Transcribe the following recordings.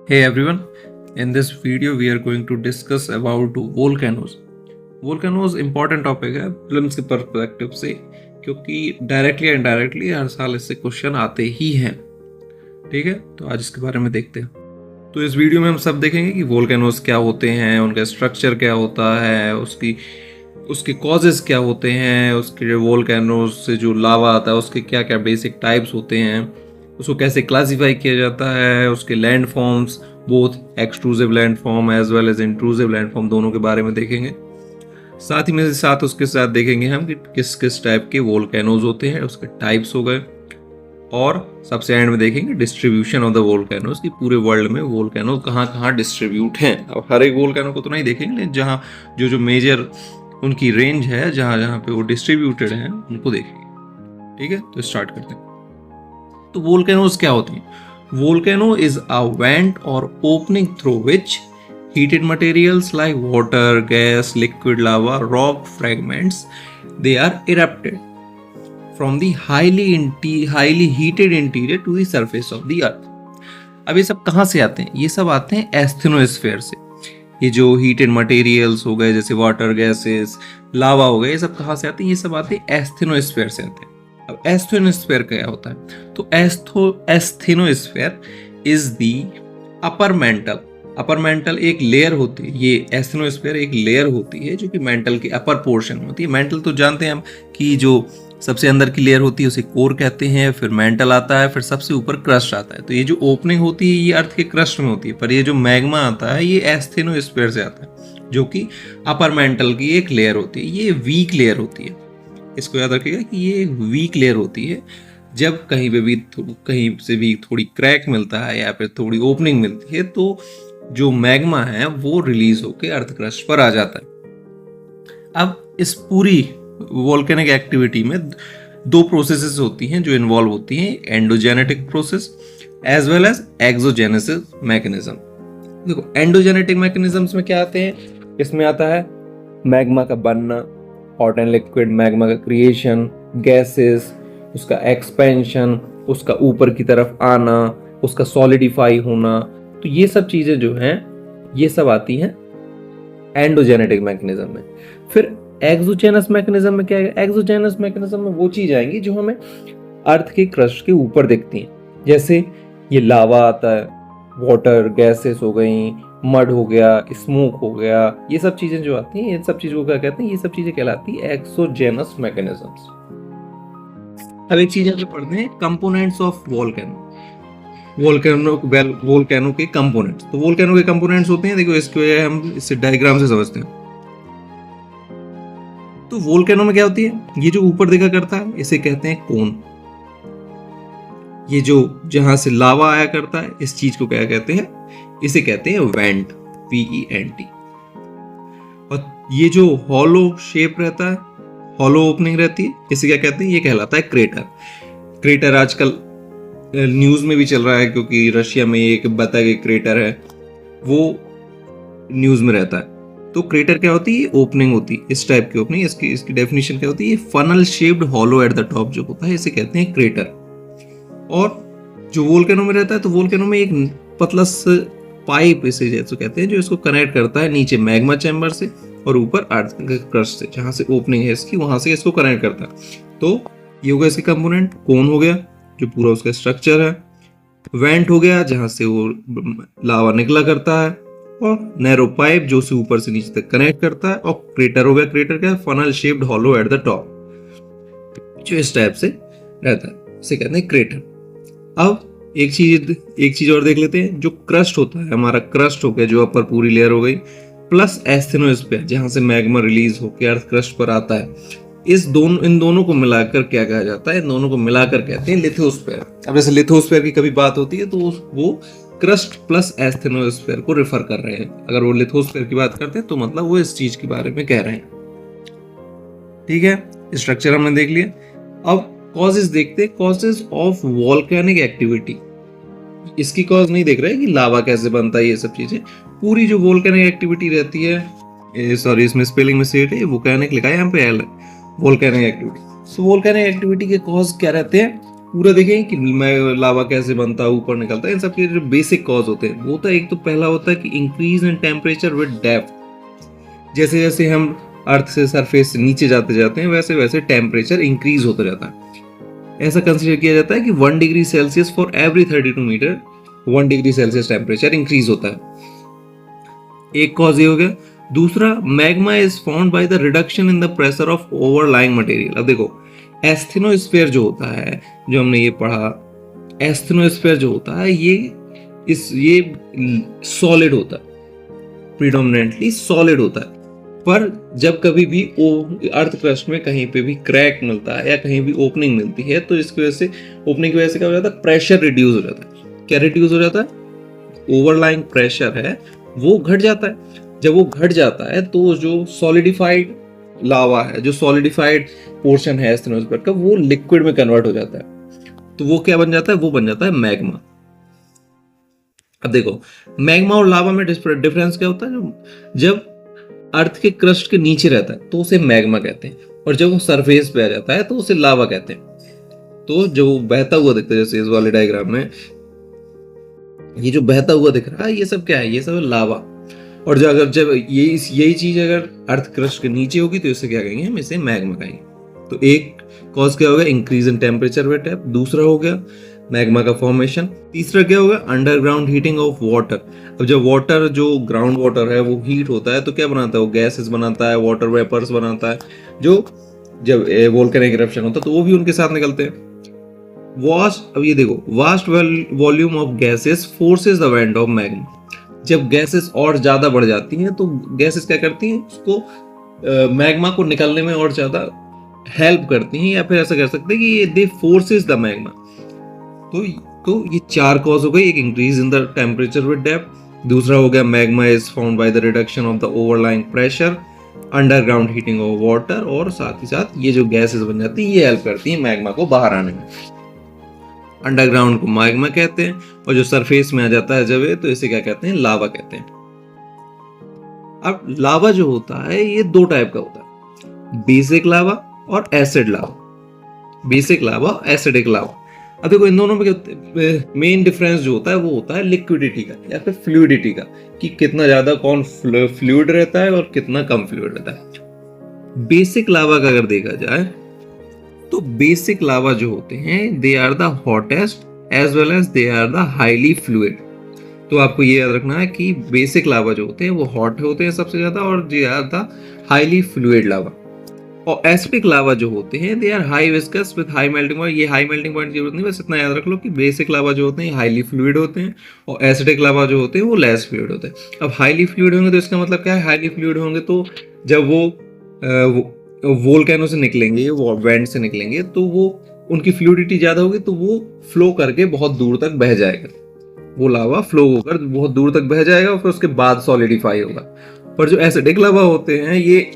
Hey everyone, in this video we are going to discuss about volcanoes. Volcanoes important topic है films के perspective से, क्योंकि directly या indirectly हर साल इससे क्वेश्चन आते ही हैं। ठीक है, तो आज इसके बारे में देखते हैं। तो इस वीडियो में हम सब देखेंगे कि वोल्केनोज क्या होते हैं, उनका स्ट्रक्चर क्या होता है, उसके कॉजेज क्या होते हैं, उसके वोल्केनोज से जो लावा आता है उसके क्या क्या बेसिक टाइप्स होते हैं, उसको कैसे क्लासिफाई किया जाता है, उसके land forms both extrusive land form as well as intrusive land form दोनों के बारे में देखेंगे। साथ ही में साथ उसके साथ देखेंगे हम कि किस किस टाइप के वोल्केनोज होते हैं, उसके टाइप्स हो गए, और सबसे एंड में देखेंगे डिस्ट्रीब्यूशन ऑफ द वोल्केनोज की पूरे वर्ल्ड में वोल्केनो कहाँ कहाँ डिस्ट्रीब्यूट हैं। अब हर एक वोल्केनो को तो नहीं देखेंगे, लेकिन जहाँ जो मेजर उनकी रेंज है, जहाँ जहाँ पे वो डिस्ट्रीब्यूटेड हैं, उनको देखेंगे। ठीक है, तो स्टार्ट करते हैं। तो वोल्केनोज क्या होती हैं? वोल्केनो इज अ वेंट और opening through which heated materials like water, gas, liquid lava, rock fragments, they are erupted from the highly heated interior to the surface of the earth. अब ये सब कहाँ से आते हैं? ये सब आते हैं एस्थेनोस्फेयर से। ये जो हीटेड मटेरियल्स हो गए, जैसे वाटर, गैसेस, लावा हो गए, ये सब कहाँ से आते हैं? ये सब आते हैं एस्थेनोस्फेयर से आते हैं। अब एस्थेनोस्फेयर क्या होता है? तो asthenosphere is the upper mantle. Upper mantle एक लेयर होती है, ये एस्थेनोस्फेयर एक लेयर होती है जो कि मेंटल के अपर पोर्शन में होती है। मेंटल तो जानते हैं हम कि जो सबसे अंदर की लेयर होती है उसे कोर कहते हैं, फिर मेंटल आता है, फिर सबसे ऊपर क्रस्ट आता है। तो ये जो ओपनिंग होती है ये अर्थ के क्रस्ट में होती है, पर ये जो मैग्मा आता है ये एस्थेनोस्फेयर से आता है, जो कि अपर मेंटल की एक लेयर होती है। ये वीक लेयर होती है, इसको याद रखिएगा कि ये वीक लेयर होती है। जब कहीं पे भी कहीं से भी थोड़ी क्रैक मिलता है या फिर थोड़ी ओपनिंग मिलती है, तो जो मैग्मा है वो रिलीज होकर अर्थ क्रस्ट पर आ जाता है। अब इस पूरी वोल्केनिक एक्टिविटी में दो प्रोसेसेस होती हैं जो इन्वॉल्व होती हैं, endogenetic process as well as exogenesis mechanism. देखो, एंडोजेनेटिक मैकेनिज्म्स में क्या आते हैं? इसमें आता है मैग्मा का बनना, हॉट एंड लिक्विड मैग्मा का क्रिएशन, गैसेस, उसका एक्सपेंशन, उसका ऊपर की तरफ आना, उसका सॉलिडिफाई होना। तो ये सब चीजें जो हैं ये सब आती हैं एंडोजेनेटिक मैकेनिज्म में। फिर एक्सोजेनस मैकेनिज्म में क्या है? एक्सोजेनस मैकेनिज्म में वो चीज आएंगी जो हमें अर्थ के क्रस्ट के ऊपर दिखती हैं, जैसे ये लावा आता है, वाटर, गैसेस हो गई, मड हो गया, स्मोक हो गया। ये सब चीजें जो आती हैं, ये सब चीजों को क्या कहते हैं? ये सब चीजें कहलाती है एक्सोजेनस मैकेनिज्म्स। अब एक चीज हम पढ़ते हैं, कंपोनेंट्स ऑफ वोल्केनो। वोल्केनो के कंपोनेंट्स। तो वोल्केनो के कंपोनेंट्स होते हैं, देखो इसको हम इसे डायग्राम से समझते हैं। तो वोल्केनो में क्या होती है? ये जो ऊपर देखा करता है इसे कहते हैं कोन। ये जो जहां से लावा आया करता है इस चीज को क्या कहते हैं? इसे कहते हैं वेंट, VENT। और ये जो हॉलो शेप रहता है, हॉलो ओपनिंग रहती है, इसे क्या कहते हैं? ये कहलाता है क्रेटर। क्रेटर आजकल न्यूज में भी चल रहा है, क्योंकि रशिया में एक बता के क्रेटर है, वो न्यूज में रहता है। तो क्रेटर क्या होती है? ओपनिंग होती है, इस टाइप की ओपनिंग। इसकी डेफिनेशन क्या होती है? Funnel shaped hollow at the top जो होता है इसे कहते हैं क्रेटर। और जो वोल्केनो में रहता है, तो वोल्केनो में एक पतला सा पाइप इसे जैसे कहते हैं, जो इसको कनेक्ट करता है नीचे मैग्मा चैम्बर से और ऊपर अर्थ क्रस्ट से, जहां से ओपनिंग है इसकी वहां से इसको कनेक्ट करता है। तो ये हो गया इसके कंपोनेंट। कोन हो गया जो पूरा उसका स्ट्रक्चर है, वेंट हो गया जहां से वो लावा निकला करता है, और नैरो पाइप जो से ऊपर से नीचे तक कनेक्ट करता है, और क्रेटर हो गया। क्रेटर क्या है? Funnel shaped hollow at the top, जो इस टाइप से रहता है, इसे कहते हैं क्रेटर। अब एक चीज और देख लेते हैं। जो क्रस्ट होता है, हमारा क्रस्ट हो गया, जो अपर पूरी लेयर हो गई, प्लस एस्थेनोस्फेयर जहां से मैग्मा रिलीज होकर अर्थ क्रस्ट पर आता है, इन दोनों को मिलाकर क्या कहा जाता है? इन दोनों को मिलाकर कहते हैं लिथोस्फेयर। अब जैसे लिथोस्फेयर की कभी बात होती है तो वो क्रस्ट प्लस एस्थेनोस्फेयर को रेफर कर रहे हैं। अगर वो लिथोस्फेयर की बात करते हैं तो मतलब वो इस चीज के बारे में कह रहे हैं। ठीक है, स्ट्रक्चर हमने देख लिया। अब कॉजेज देखते हैं, कॉजेज ऑफ वोल्केनिक एक्टिविटी। इसकी कॉज नहीं देख रहे कि लावा कैसे बनता है, ये सब चीजें। पूरी जो वोल्केनिक एक्टिविटी रहती है, सॉरी इसमें स्पेलिंग मिस्टेक है, वोल्केनिक लिखा है यहाँ पे एल, वोल्केनिक एक्टिविटी। सो वोल्केनिक एक्टिविटी के कॉज क्या रहते हैं? पूरा देखें कि लावा कैसे बनता है, ऊपर निकलता है, इन सब के जो बेसिक कॉज होते हैं वो होता है, एक तो पहला होता है कि increase in temperature with depth. जैसे जैसे हम अर्थ से सरफेस से नीचे जाते जाते हैं वैसे वैसे टेम्परेचर इंक्रीज होता जाता है। ऐसा कंसिडर किया जाता है कि 1 degree Celsius for every 32 metre 1 degree Celsius temperature increase होता है। एक कॉज ये हो गया। दूसरा, magma is found by the reduction in the pressure of overlying material. अब देखो, एस्थेनोस्फीयर जो होता है, जो हमने ये पढ़ा, एस्थेनोस्फीयर जो होता है ये सॉलिड होता है, प्रीडोमिनेंटली सॉलिड होता है। पर जब कभी भी अर्थ क्रस्ट में कहीं पे भी क्रैक मिलता है या कहीं भी ओपनिंग मिलती है तो इसकी वजह से, ओपनिंग की वजह से क्या हो जाता है, प्रेशर रिड्यूस हो जाता है। क्या रिड्यूस हो जाता है? ओवरलाइंग प्रेशर है वो घट जाता है। जब वो घट जाता है तो जो सॉलिडिफाइड लावा है, जो सॉलिडिफाइड पोर्शन है एस्थेनोस्फीयर का, वो लिक्विड में कन्वर्ट हो जाता है। तो वो क्या बन जाता है? वो बन जाता है मैग्मा। अब देखो, मैग्मा और लावा में डिफरेंस क्या होता है? जब अर्थ के क्रस्ट के नीचे रहता है तो उसे मैग्मा कहते हैं, और जब वो सरफेस पे आ जाता है तो उसे लावा कहते हैं। तो जो बहता हुआ दिखता है, जैसे इस वाले डायग्राम में ये जो बहता हुआ दिख रहा है, ये सब क्या है? ये सब लावा। और जब यही चीज अगर अर्थ क्रस्ट के नीचे होगी तो इसे क्या कहेंगे? हम इसे मैग्मा कहेंगे। तो एक कॉज क्या होगा? Increase in temperature with depth. दूसरा हो गया मैग्मा का फॉर्मेशन। तीसरा क्या होगा? Underground heating of water. अब जब वाटर, जो ग्राउंड वाटर है, वो हीट होता है तो क्या बनाता है? वो गैसेस बनाता है, वाटर वेपर्स बनाता है, जो जब वोल्केनिक इरप्शन होता है तो वो भी उनके साथ निकलते हैं। अब ये देखो, vast volume of gases forces the went of magma. जब गैसेस और ज्यादा बढ़ जाती हैं तो गैसेस क्या करती हैं? उसको मैग्मा को निकलने में और ज्यादा हेल्प करती हैं, या फिर ऐसा कर सकते हैं कि ये दे फोर्सेस द मैग्मा। तो ये चार कॉज हो गई। एक, increase in the temperature with depth. दूसरा हो गया magma is found by the reduction of the overlying pressure, underground heating of water, और साथ ही साथ ये जो गैसेस बन जाती है ये हेल्प करती है मैग्मा को बाहर आने में। अंडरग्राउंड को मैग्मा कहते हैं, और जो सरफेस में आ जाता है जब तो इसे क्या कहते हैं? लावा कहते हैं। अब लावा जो होता है ये दो टाइप का होता है, बेसिक लावा और एसिड लावा। बेसिक लावा और एसिडिक लावा। अब देखो, इन दोनों में मेन डिफरेंस जो होता है वो होता है लिक्विडिटी का या फिर फ्लूइडिटी का, कि कितना ज्यादा कौन फ्लूइड रहता है और कितना कम फ्लूइड रहता है। बेसिक लावा का अगर देखा जाए तो बेसिक लावा जो होते हैं they are the hottest as well as they are the highly fluid. तो आपको ये याद रखना है कि बेसिक लावा जो होते हैं वो हॉट होते हैं सबसे ज्यादा, और they are the highly fluid lava. और एसिडिक लावा जो होते हैं they are high viscous with high melting point. ये हाई मेल्टिंग पॉइंट की जरूरत नहीं, बस इतना याद रख लो कि बेसिक लावा जो होते हैं हाईली फ्लूइड होते हैं, और एसिडिक लावा जो होते हैं वो लेस फ्लूइड होते हैं। अब हाईली फ्लूइड होंगे तो इसका मतलब क्या है? हाईली फ्लूइड होंगे तो जब वो वोल्केनो से निकलेंगे, वो वेंट से निकलेंगे, तो वो उनकी फ्लूइडिटी ज्यादा होगी तो वो फ्लो करके बहुत दूर तक बह जाएगा। वो लावा फ्लो होकर बहुत दूर तक बह जाएगा और फिर उसके बाद सॉलिडिफाई होगा। पर जो एसिडिक लावा होते हैं ये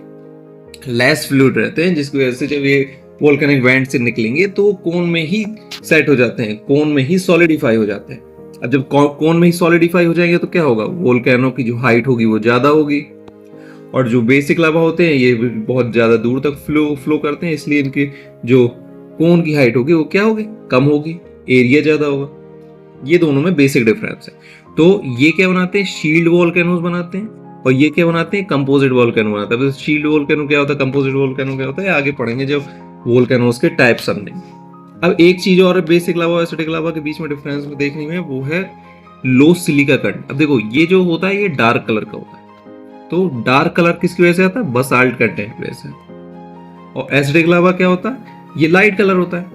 लेस फ्लूइड रहते हैं, जिसकी वजह से जब ये वोल्केनिक वेंट से निकलेंगे तो कोन में ही सेट हो जाते हैं, कोन में ही सॉलिडिफाई हो जाते हैं। अब जब कोन में ही सॉलिडिफाई हो जाएंगे तो क्या होगा? वोल्केनो की जो हाइट होगी वो ज्यादा होगी, और जो बेसिक लावा होते हैं ये बहुत ज्यादा दूर तक फ्लो करते हैं, इसलिए इनकी जो कोन की हाइट होगी वो क्या होगी? कम होगी, एरिया ज्यादा होगा। ये दोनों में बेसिक डिफरेंस है। तो ये क्या बनाते हैं? शील्ड वोल्केनोस बनाते हैं, और ये क्या बनाते हैं? कंपोजिट वोल्केनो बनाते हैं। शील्ड वोल्केनो क्या होता है, कंपोजिट वोल्केनो क्या होता है, आगे पढ़ेंगे जब वोल्केनोस के टाइप समझेंगे। अब एक चीज और है बेसिक लावा और एसिडिक लावा के बीच में डिफरेंस में देखने में, वो है लो सिलिका कंटेंट। अब देखो, ये जो होता है ये डार्क कलर का होता है, तो डार्क कलर किसकी वजह से आता है? बसाल्ट कंटेंट की वजह से। और एसिडिक लावा क्या होता है? ये लाइट कलर होता है।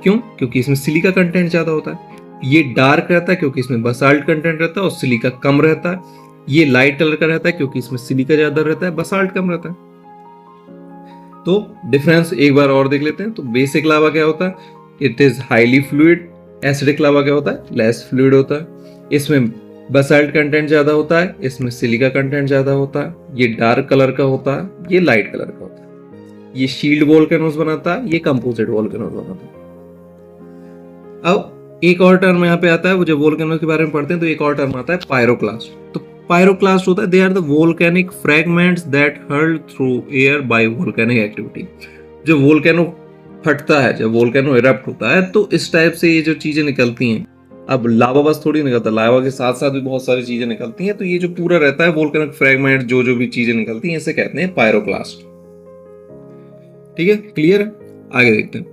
क्यों? क्योंकि इसमें सिलिका कंटेंट ज्यादा होता है। ये डार्क रहता है क्योंकि इसमें बसाल्ट कंटेंट रहता है और सिलिका कम रहता है। ये लाइट कलर का रहता है क्योंकि इसमें सिलिका ज्यादा रहता है, बसाल्ट कम रहता है। तो डिफरेंस एक बार और देख लेते हैं। तो बेसिक लावा क्या होता है? It is highly fluid. Acidic lava क्या होता है? लेस फ्लूइड होता है। इसमें बसाल्ट कंटेंट ज्यादा होता है, इसमें सिलिका कंटेंट ज्यादा होता है। ये डार्क कलर का होता है, ये लाइट कलर का होता है। ये शील्ड वोल्केनोस बनाता है, ये कंपोजिट वोल्केनोस बनाता है। अब एक और टर्म यहाँ पे आता है, वो जब वोल्केनोस के बारे में पढ़ते हैं तो एक और टर्म आता है पायरोक्लास्ट। तो पायरोक्लास्ट होता है they are the volcanic fragments that hurled through air by volcanic activity. जो वोल्केनो फटता है, जब वोल्केनो इरप्ट होता है तो इस टाइप से ये जो चीजें निकलती हैं। अब लावा बस थोड़ी निकलता, लावा के साथ साथ भी बहुत सारी चीजें निकलती हैं, तो ये जो पूरा रहता है वोल्केनिक फ्रेगमेंट, जो भी चीजें निकलती हैं इसे कहते हैं पायरोक्लास्ट। ठीक है, क्लियर है? आगे देखते हैं,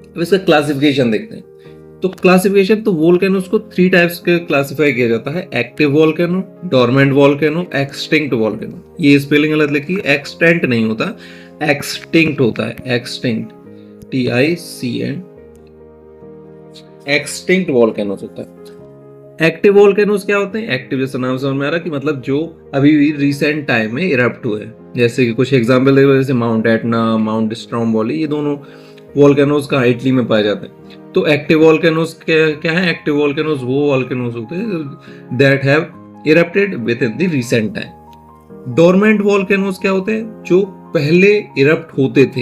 अब इसका क्लासिफिकेशन देखते हैं। तो क्लासिफिकेशन, तो वोल्केनोस को 3 टाइप्स के क्लासिफाई किया जाता है: active volcano, dormant volcano, extinct volcano. ये स्पेलिंग गलत लिखी, एक्सटेंट नहीं होता, एक्सटिंक्ट होता है, एक्सटिंक्ट, TICN, एक्सटिंक्ट वोल्केनोस होता है। एक्टिव वोल्केनोस क्या होते हैं? एक्टिव जैसा नाम समझ में आ रहा कि मतलब जो अभी भी रिसेंट टाइम में इरप्ट हुए, जैसे कि कुछ एग्जांपल देखो, जैसे माउंट एटना, माउंट स्ट्रोम्बोली, ये दोनों वोल्केनोस का इटली में पाए जाते हैं। तो एक्टिव वोल्केनोस क्या है? एक्टिव वोल्केनोस वो वोल्केनोस होते हैं that have erupted within the recent time. Dormant volcanoes क्या होते हैं? जो पहले इरप्ट होते थे,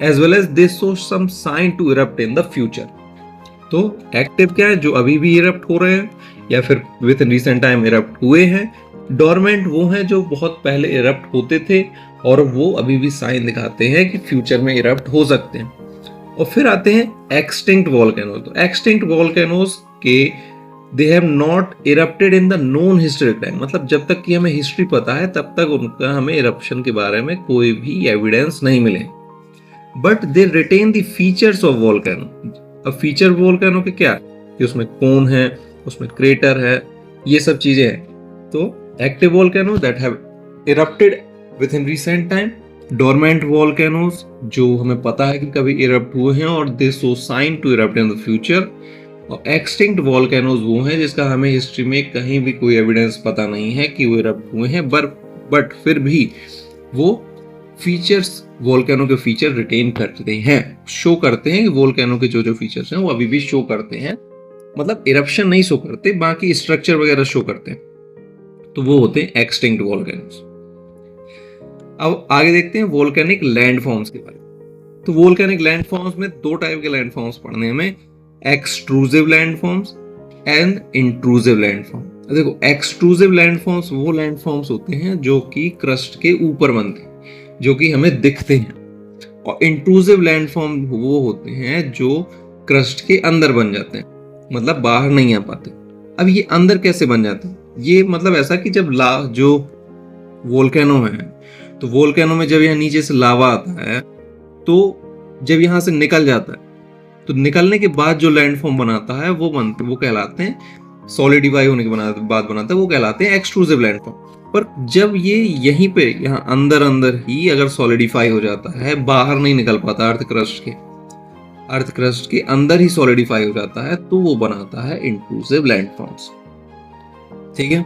as well as they show some sign to erupt in the future. तो एक्टिव क्या है? जो अभी भी इरप्ट हो रहे हैं या फिर with in recent time erupt हुए हैं। डोरमेंट वो हैं जो बहुत पहले इरप्ट होते थे और वो अभी भी साइन दिखाते हैं कि फ्यूचर में इरप्ट हो सकते हैं। और फिर आते हैं एक्सटिंक्ट वोल्केनोस। तो एक्सटिंक्ट वोल्केनोस के they have not erupted in the known historic time, मतलब जब तक कि हमें हिस्ट्री पता है तब तक उनका हमें इरप्शन के बारे में कोई भी एविडेंस नहीं मिले, but they retain the features of volcano. अब फीचर वोल्केनो के क्या कि उसमें कोन है, उसमें क्रेटर है, ये सब चीजें हैं। तो active volcano that have erupted within recent time, dormant volcanoes जो हमें पता है कि कभी इरप्ट हुए हैं और दे show sign to erupt in the future, और एक्सटिंक्ट वोल्केनोस वो हैं जिसका हमें हिस्ट्री में कहीं भी कोई एविडेंस पता नहीं है कि वो इरप्ट हुए हैं, बट फिर भी वो फीचर्स, वोल्केनो के फीचर रिटेन करते हैं, शो करते हैं। वोल्केनो के जो फीचर्स हैं वो अभी भी शो करते हैं, मतलब इरप्शन नहीं शो करते, बाकी स्ट्रक्चर वगैरह शो करते हैं, तो वो होते हैं एक्सटिंक्ट वोल्केनोस। अब आगे देखते हैं वोल्केनिक लैंडफॉर्म्स के बारे में। तो वोल्केनिक लैंडफॉर्म्स में 2 टाइप के लैंडफॉर्म्स पढ़ने हमें: extrusive landforms and intrusive landform. देखो, एक्सट्रूसिव लैंडफॉर्म्स वो लैंडफॉर्म्स होते हैं जो कि क्रस्ट के ऊपर बनते हैं, जो कि हमें दिखते हैं, और इंट्रूसिव लैंडफॉर्म वो होते हैं जो क्रस्ट के अंदर बन जाते हैं, मतलब बाहर नहीं आ पाते। अब ये अंदर कैसे बन जाते हैं? ये मतलब ऐसा कि जब जो वोल्केनो है, तो वोल्केनो में जब यहाँ नीचे से लावा आता है, तो जब यहाँ से निकल जाता है, तो निकलने के बाद जो लैंडफॉर्म बनाता है वो कहलाते हैं, सॉलिडिफाई होने के बाद बनाता है, वो कहलाते हैं एक्सट्रूसिव लैंडफॉर्म। पर जब ये यहीं पे यहाँ अंदर ही अगर सॉलिडिफाई हो जाता है, बाहर नहीं निकल पाता, अर्थ क्रस्ट के अंदर ही सॉलिडिफाई हो जाता है, तो वो बनाता है इंट्रूसिव लैंडफॉर्म्स। ठीक है,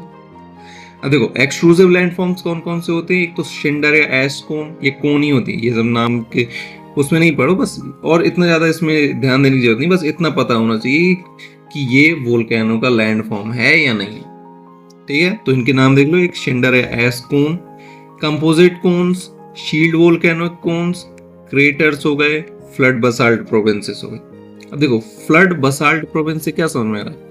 अब देखो एक्सट्रूसिव लैंडफॉर्म्स कौन कौन से होते हैं? एक तो शिंडर या एश कोन, ये कोन ही होती है, ये सब नाम के उसमें नहीं पढ़ो बस, और इतना ज्यादा इसमें ध्यान देने की जरूरत नहीं, बस इतना पता होना चाहिए कि ये वोल्केनो का लैंडफॉर्म है या नहीं। ठीक है, तो इनके नाम देख लो, एक शिंडर या ash cone, composite cones, shield volcano cones, craters हो गए, फ्लड बसाल्ट प्रोविंसेस हो गए। अब देखो, फ्लड बसाल्ट प्रोविंस से क्या समझ में आ रहा है?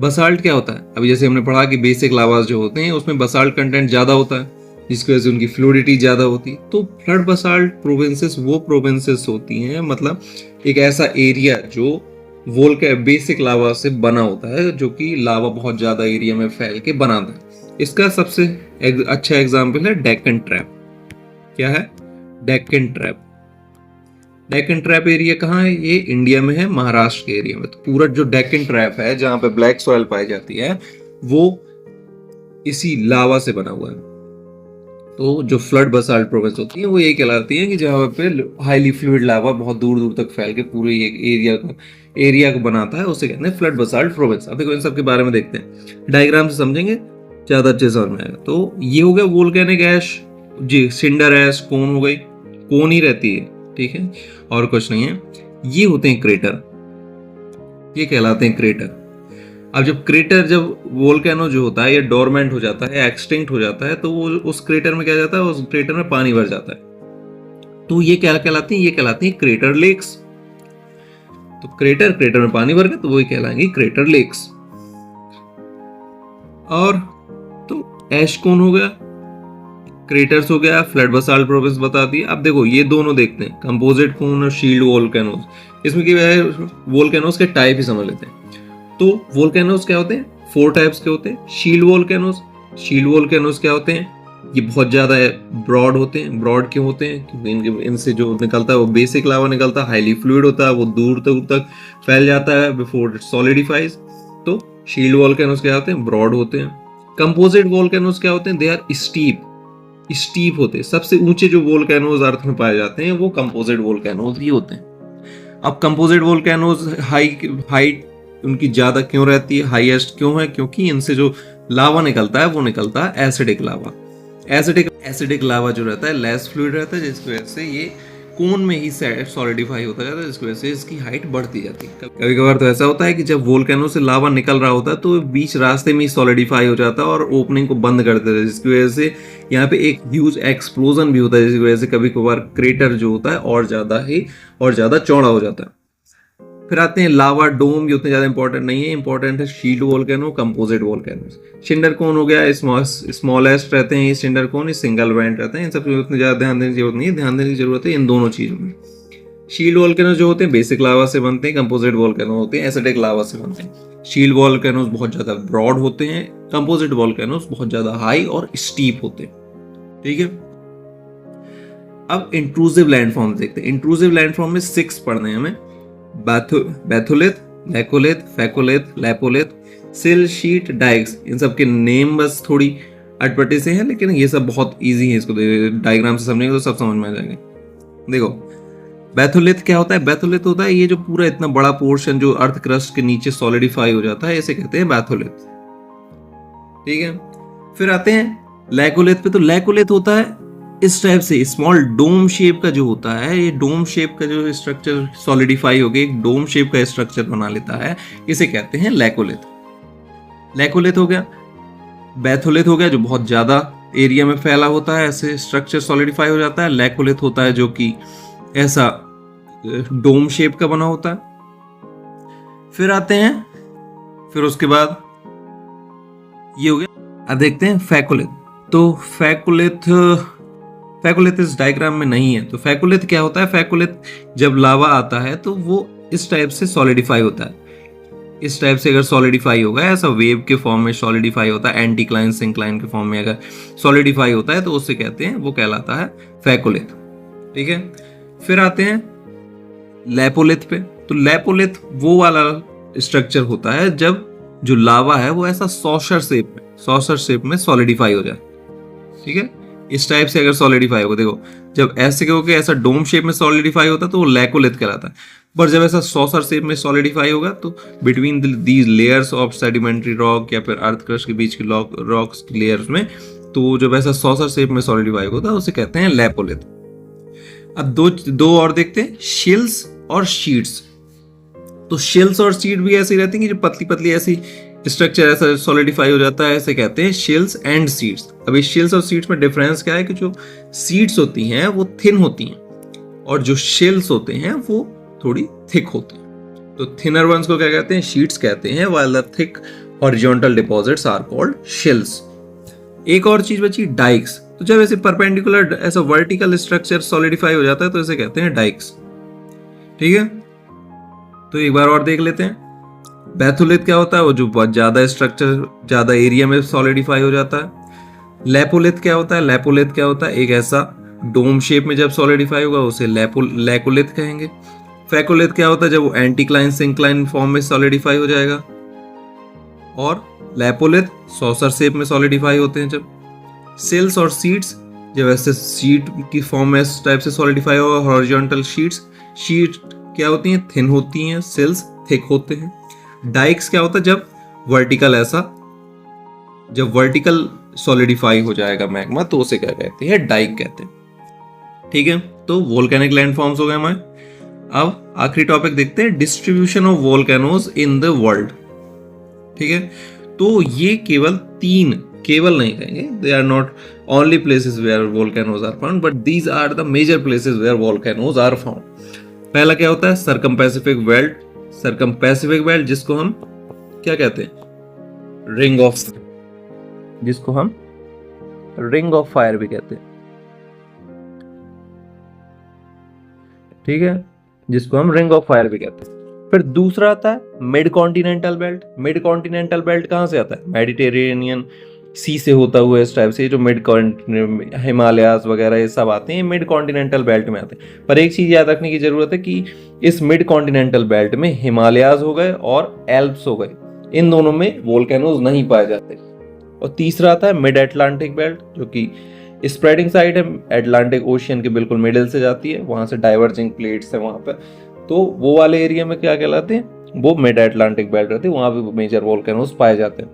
बसाल्ट क्या होता है? अभी जैसे हमने पढ़ा कि बेसिक लावास जो होते हैं उसमें बसाल्ट कंटेंट ज्यादा होता है, जिसकी वजह से उनकी फ्लूइडिटी ज्यादा होती है। तो फ्लड बसाल्ट प्रोविंसेस वो प्रोविंसेस होती हैं, मतलब एक ऐसा एरिया जो बेसिक लावा से बना होता है, जो कि लावा बहुत ज्यादा एरिया में फैल के बनाता है। इसका सबसे अच्छा एग्जाम्पल है डेक्कन ट्रैप। क्या है? Deccan trap. Deccan trap area कहाँ है? ये इंडिया में है, महाराष्ट्र के एरिया में। तो पूरा जो डेक्कन ट्रैप है, जहां पे ब्लैक सॉइल पाई जाती है, वो इसी लावा से बना हुआ है। तो जो फ्लड बसाल्ट प्रोविंस होती है वो यही कहलाती है कि जहाँ पे हाईली फ्लूइड लावा बहुत दूर दूर तक फैल के पूरे एरिया को बनाता है, उसे कहते हैं फ्लड बसाल्ट प्रोविंस। अब देखो इन सब के बारे में देखते हैं, डायग्राम से समझेंगे ज्यादा अच्छे समझ में आएगा। तो ये हो गया वोल्केनिक ऐश, जी सिंडर ऐश, कोन हो गई, कोन ही रहती है, ठीक है, और कुछ नहीं है। ये होते हैं क्रेटर, ये कहलाते हैं क्रेटर। अब जब वोल्केनो जो होता है ये डोरमेंट हो जाता है, एक्सटिंक्ट हो जाता है, तो वो उस क्रेटर में क्या जाता है? उस क्रेटर में पानी भर जाता है। तो ये क्या कहलाती है? ये कहलाती है क्रेटर लेक्स। तो क्रेटर में पानी भर गया तो वही कहलाएंगे क्रेटर लेक्स। और तो ऐश कोन हो गया, क्रेटर्स हो गया, फ्लड बसाल्ट प्रोसेस बता दी। अब देखो ये दोनों देखते हैं, कंपोजिट कोन और शील्ड वोल्केनोज। इसमें क्या है, वोल्केनोज के टाइप ही समझ लेते हैं। तो वोल्केनोज क्या होते हैं, 4 टाइप्स के होते हैं। शील्ड वोल्केनोज, शील्ड वोल्केनोज क्या होते हैं, ये बहुत ज्यादा ब्रॉड होते हैं। ब्रॉड क्यों होते हैं, क्योंकि इनसे जो निकलता है वो बेसिक लावा निकलता है, हाईली फ्लूइड होता है, वो दूर तक फैल जाता है बिफोर इट सॉलिडिफाइज। तो शील्ड वोल्केनोज क्या होते हैं, ब्रॉड होते हैं। कंपोजिट वोल्केनोज क्या होते हैं, दे आर स्टीप होते हैं। सबसे ऊंचे जो वोल्केनोज अर्थ में पाए जाते हैं वो कंपोजिट वोल्केनोज ही होते हैं। अब कंपोजिट वोल्केनोज हाइट उनकी ज्यादा क्यों रहती है, हाईएस्ट क्यों है, क्योंकि इनसे जो लावा निकलता है वो निकलता है एसिडिक लावा। एसिडिक लावा जो रहता है लेस फ्लूइड रहता है, जिसकी वजह से ये कोन में ही सॉलिडिफाई होता जाता है, जिसकी वजह से इसकी हाइट बढ़ती जाती है। कभी कभार तो ऐसा होता है कि जब वोल्केनो से लावा निकल रहा होता है तो बीच रास्ते में ही सॉलिडिफाई हो जाता है और ओपनिंग को बंद कर देता है, जिसकी वजह से यहाँ पे एक ह्यूज एक्सप्लोजन भी होता है, जिसकी वजह से कभी कभार क्रेटर जो होता है और ज्यादा चौड़ा हो जाता है। फिर आते हैं लावा डोम, ये उतने ज्यादा इंपॉर्टेंट नहीं है, इंपॉर्टेंट है shield volcano, composite volcano. Cinder cone हो गया, स्मॉलेस्ट रहते हैं ये सिंडर कोन, ये सिंगल बैंड रहते हैं। इन सब उतनी ज्यादा ध्यान देने की जरूरत नहीं है, ध्यान देने की जरूरत है इन दोनों चीजों में। शील्ड वोल्केनो जो होते हैं बेसिक लावा से बनते हैं, कंपोजिट वोल्केनो होते हैं एसिडिक लावा से बनते हैं। शील्ड वोल्केनोज बहुत ज्यादा ब्रॉड होते हैं, कंपोजिट वोल्केनोज बहुत ज्यादा हाई और स्टीप होते हैं। ठीक है, अब इंट्रूसिव लैंडफॉर्म देखते हैं। इंट्रूसिव लैंडफॉर्म में 6 पढ़ने हैं हमें, बैथोलिथ, लैकोलिथ, फैकोलिथ, लैपोलिथ, सिल, शीट, डाइक्स। इन सब के नेम बस थोड़ी अटपटे से हैं, लेकिन ये सब बहुत इजी है, इसको डायग्राम से समझेंगे तो सब समझ में आ जाएंगे। देखो बैथोलिथ क्या होता है, बैथोलिथ होता है ये जो पूरा इतना बड़ा पोर्शन जो अर्थ क्रस्ट के नीचे सॉलिडिफाई हो जाता है, इसे कहते हैं बैथोलिथ। ठीक है, फिर आते हैं लैकोलिथ पे। तो लैकोलिथ होता है इस टाइप से, स्मॉल डोम शेप का जो होता है, ये डोम शेप का जो स्ट्रक्चर सॉलिडिफाई हो गया, एक डोम शेप का स्ट्रक्चर बना लेता है, इसे कहते हैं लैकोलिथ। लैकोलिथ हो गया। बैथोलिथ हो गया जो बहुत ज्यादा एरिया में फैला होता है, ऐसे स्ट्रक्चर सॉलिडिफाई हो जाता है। लैकोलिथ होता है जो कि ऐसा डोम शेप का बना होता है। फिर आते हैं, फिर उसके बाद ये हो गया। अब देखते हैं फैकोलिथ। तो फैकोलिथ इस डायग्राम में नहीं है। तो फैकोलिथ क्या होता है, फैकोलिथ जब लावा आता है तो वो इस टाइप से सॉलिडिफाई होता है। इस टाइप से अगर सॉलिडिफाई होगा, ऐसा वेव के फॉर्म में सॉलिडिफाई होता है, एंटीक्लाइन सिंक्लाइन के फॉर्म में अगर सॉलिडिफाई होता है तो उससे कहते हैं, वो कहलाता है फैकोलिथ। ठीक है, फिर आते हैं लैपोलिथ पे। तो लैपोलिथ वो वाला स्ट्रक्चर होता है जब जो लावा है वो ऐसा सॉसर शेप में सॉलिडिफाई हो जाए। ठीक है, इस टाइप से अगर सॉलिडिफाई होगा, देखो जब ऐसे होके ऐसा डोम शेप में सॉलिडिफाई होता है तो वो लैकोलिथ कहलाता है। पर जब ऐसा सॉसर शेप में सॉलिडिफाई होगा तो between these layers of sedimentary rock या फिर अर्थ क्रस्ट के बीच की रॉक्स की लेयर्स में, तो जब ऐसा सॉसर शेप में सॉलिडिफाई होता है उसे कहते हैं लैपोलिथ। अब दो और देखते हैं, शिल्स और शीट्स। तो शिल्स और शीट भी ऐसी रहती है कि जो पतली पतली ऐसी स्ट्रक्चर ऐसा सॉलिडिफाई हो जाता है, ऐसे कहते हैं शिल्स एंड सीड्स। अभी शिल्स और सीड्स में डिफरेंस क्या है कि जो सीड्स होती हैं वो थिन होती हैं और जो शिल्स होते हैं वो थोड़ी थिक होती हैं। तो थिनर वंस को क्या कहते हैं, शीट्स कहते हैं, while the thick horizontal deposits are called sills. एक और चीज बची, डाइक्स। तो जब ऐसे परपेंडिकुलर ऐसा वर्टिकल स्ट्रक्चर सॉलिडिफाई हो जाता है तो इसे कहते हैं डाइक्स। ठीक है, तो एक बार और देख लेते हैं। बैथोलिथ क्या होता है, वो जो बहुत ज्यादा स्ट्रक्चर ज्यादा एरिया में सॉलिडिफाई हो जाता है। लैपोलिथ क्या होता है, लैपोलिथ क्या होता है, एक ऐसा डोम शेप में जब सॉलिडिफाई होगा उसे लैकोलिथ कहेंगे। फैकोलिथ क्या होता है, जब वो एंटीक्लाइन सिंक्लाइन फॉर्म में सॉलिडिफाई हो जाएगा। और लैपोलिथ सॉसर शेप में सॉलिडिफाई होते हैं जब। सेल्स और सीड्स जब ऐसे शीट की फॉर्म में इस टाइप से सॉलिडिफाई होगा, हॉरिजॉन्टल शीट क्या होती हैं, थिन होती हैं, सेल्स थिक होते हैं। डाइक्स क्या होता है, जब वर्टिकल सॉलिडिफाई हो जाएगा मैग्मा तो उसे क्या कहते हैं, डाइक कहते हैं। ठीक है, तो वोल्केनिक लैंडफॉर्म्स हो गए हमारे। अब आखिरी टॉपिक देखते हैं, distribution of volcanoes in the world. ठीक है, तो ये केवल नहीं कहेंगे, they are not only places where volcanoes are found, but these are the major places where volcanoes are found. पहला क्या होता है, सर्कमपैसिफिक बेल्ट, जिसको हम क्या कहते हैं, रिंग ऑफ, जिसको हम रिंग ऑफ फायर भी कहते हैं, ठीक है, जिसको हम रिंग ऑफ फायर भी कहते हैं। फिर दूसरा आता है mid continental belt. Mid continental belt कहाँ से आता है? मेडिटेरेनियन सी से होता हुआ इस टाइप से, जो मिड हिमालयास वगैरह ये सब आते हैं, मिड कॉन्टिनेंटल बेल्ट में आते हैं। पर एक चीज याद रखने की जरूरत है कि इस मिड कॉन्टिनेंटल बेल्ट में हिमालयास हो गए और एल्प्स हो गए, इन दोनों में वोल्केनोज नहीं पाए जाते। और तीसरा आता है मिड अटलांटिक बेल्ट, जो कि स्प्रेडिंग साइड है, अटलांटिक ओशियन के बिल्कुल मिडिल से जाती है, वहां से डाइवर्जिंग प्लेट्स है वहां पे, तो वो वाले एरिया में क्या कहलाते हैं? वो मिड अटलांटिक बेल्ट रहती है, वहां पे मेजर वोल्केनोज पाए जाते हैं।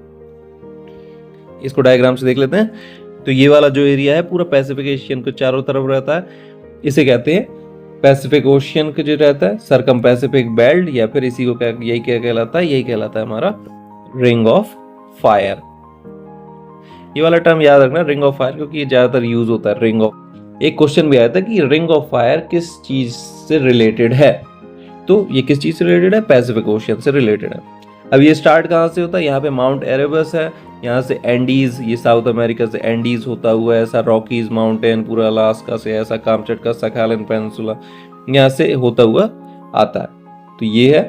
इसको डायग्राम से देख लेते हैं। तो ये वाला जो एरिया है पूरा पैसिफिक एशियन के चारों तरफ रहता है, इसे कहते हैं पैसिफिक ओशियन के जो रहता है सरकम पैसिफिक बेल्ट, या फिर इसी को यही क्या कहलाता है? यही कहलाता है हमारा रिंग ऑफ फायर। ये वाला टर्म याद रखना, रिंग ऑफ फायर, क्योंकि ये ज्यादातर यूज होता है रिंग ऑफ। एक क्वेश्चन भी आया था कि रिंग ऑफ फायर किस चीज से रिलेटेड है, तो ये किस चीज से रिलेटेड है? पैसिफिक ओशियन से रिलेटेड है। अब ये स्टार्ट कहाँ से होता है? यहाँ पे माउंट एरेबस है, यहाँ से एंडीज, ये साउथ अमेरिका से एंडीज होता हुआ ऐसा रॉकीज माउंटेन पूरा अलास्का से ऐसा कामचटका सखालिन पेनिनसुला यहाँ से होता हुआ आता है। तो ये है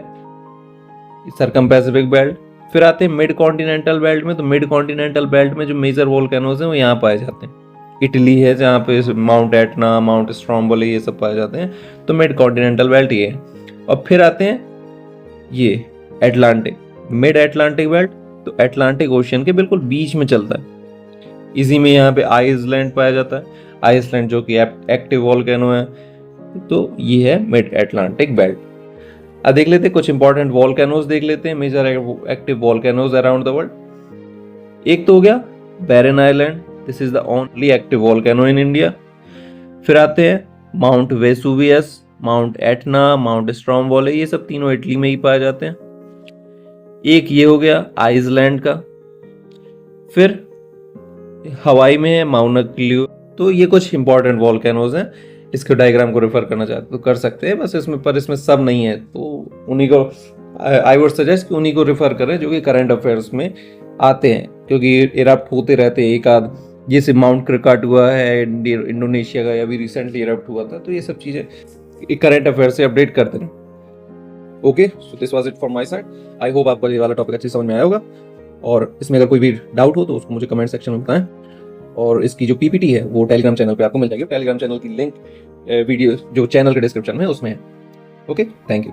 सरकम पैसिफिक बेल्ट। फिर आते हैं मिड कॉन्टिनेंटल बेल्ट में। तो मिड कॉन्टिनेंटल बेल्ट में जो मेजर वोल्केनोज हैं वो यहाँ पाए जाते हैं। इटली है जहाँ पे माउंट एटना, माउंट स्ट्रोम्बोली ये सब पाए जाते हैं, तो मिड कॉन्टिनेंटल बेल्ट ये है। और फिर आते हैं ये एटलांटिक, मिड एटलांटिक बेल्ट, तो एटलांटिक ओशियन के बिल्कुल बीच में चलता है। इसी में यहाँ पे आइसलैंड पाया जाता है, आइसलैंड जो कि एक्टिव वोल्केनो है, तो ये है मिड एटलांटिक बेल्ट। अब देख लेते हैं कुछ इंपॉर्टेंट वोल्केनोज, देख लेते हैं major active volcanoes around the world. एक तो हो गया Barren Island, this is the only active volcano in India. फिर आते हैं Mount Vesuvius, Mount Etna, Mount Stromboli, ये सब तीनों इटली में ही पाए जाते हैं। एक ये हो गया आइसलैंड का। फिर हवाई में है माउना क्लियो। तो ये कुछ इंपॉर्टेंट वोल्केनोज हैं, इसके डायग्राम को रेफर करना चाहते तो कर सकते हैं, बस इसमें सब नहीं है, तो उन्हीं को आई वुड सजेस्ट कि उन्हीं को रेफर करें जो कि करंट अफेयर्स में आते हैं, क्योंकि इरप्ट होते रहते हैं एक आध, जैसे माउंट क्रिकाटुआ है इंडोनेशिया का, अभी रिसेंटली इरप्ट हुआ था, तो ये सब चीज़ें करंट अफेयर से अपडेट करते हैं। Okay, so this was it from my side. I hope आपको ये वाला टॉपिक अच्छी समझ में आया होगा, और इसमें अगर कोई भी डाउट हो तो उसको मुझे कमेंट सेक्शन में बताएं। और इसकी जो पीपीटी है वो टेलीग्राम चैनल पे आपको मिल जाएगी, टेलीग्राम चैनल की लिंक वीडियो जो चैनल के डिस्क्रिप्शन में उसमें है। Okay, thank you.